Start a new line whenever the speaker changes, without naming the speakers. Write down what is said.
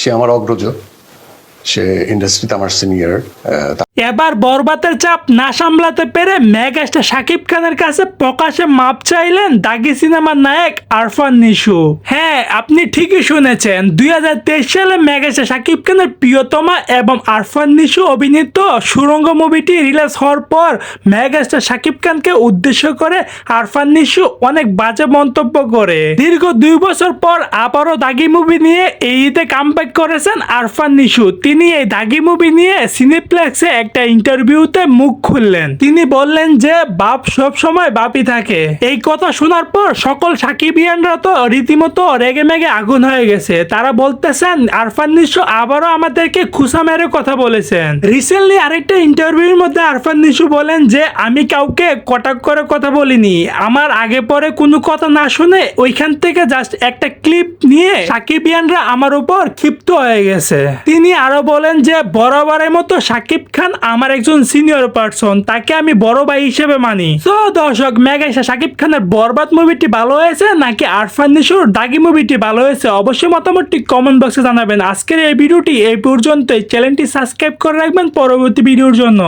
সে আমার অগ্রজ, সে ইন্ডাস্ট্রিতে আমার সিনিয়র।
এবার বরবাদের চাপ না সামলাতে পেরে মেগাস্টার শাকিব খানের কাছে প্রকাশ্যে মাপ চাইলেন দাগি সিনেমার নায়ক আরফান নিশো। হ্যাঁ, আপনি ঠিকই শুনেছেন, 2023 সালে মেগাস্টার শাকিব খানের প্রিয়তমা এবং আরফান নিশো অভিনীত সুড়ঙ্গ মুভিটি রিলিজ হওয়ার পর মেগাস্টার শাকিব খানকে উদ্দেশ্য করে আরফান নিশো অনেক বাজে মন্তব্য করে। দীর্ঘ 2 বছর পর আবারও দাগি মুভি নিয়ে এই ঈদে কামব্যাক করেছেন আরফান নিশো। তিনি এই দাগি মুভি নিয়ে সিনেপ্লেক্সে একটা ইন্টারভিউতে মুখ খুললেন। তিনি বললেন যে বাপ সব সময় বাপই থাকে। এই কথা শোনার পর সকল সাকিবিয়ানরা তো রীতিমতো রেগে মেগে আগুন হয়ে গেছে। তারা বলতেছেন আরফান নিশো আবারও আমাদেরকে খুশা মেরে কথা বলেছেন। রিসেন্টলি আরেকটা ইন্টারভিউর মধ্যে আরফান নিশো বলেন যে আমি কাউকে কটাক্ষ করে কথা বলিনি, আমার আগে পরে কোনো কথা না শুনে ওইখান থেকে জাস্ট একটা ক্লিপ নিয়ে সাকিবিয়ানরা আমার উপর ক্ষিপ্ত হয়ে গেছে। তিনি আরো বলেন যে বরাবরের মতো শাকিব খান আমার একজন সিনিয়র পারসন, তাকে আমি বড় ভাই হিসেবে মানি। তো দর্শক, মেগাস্টার শাকিব খানের বরবাদ মুভিটি ভালো হয়েছে নাকি আরফান নিশোর দাগি মুভিটি ভালো হয়েছে, অবশ্যই মতামতটি কমেন্ট বক্সে জানাবেন। আজকের এই ভিডিওটি এই পর্যন্তই। চ্যানেলটি সাবস্ক্রাইব করে রাখবেন পরবর্তী ভিডিওর জন্য।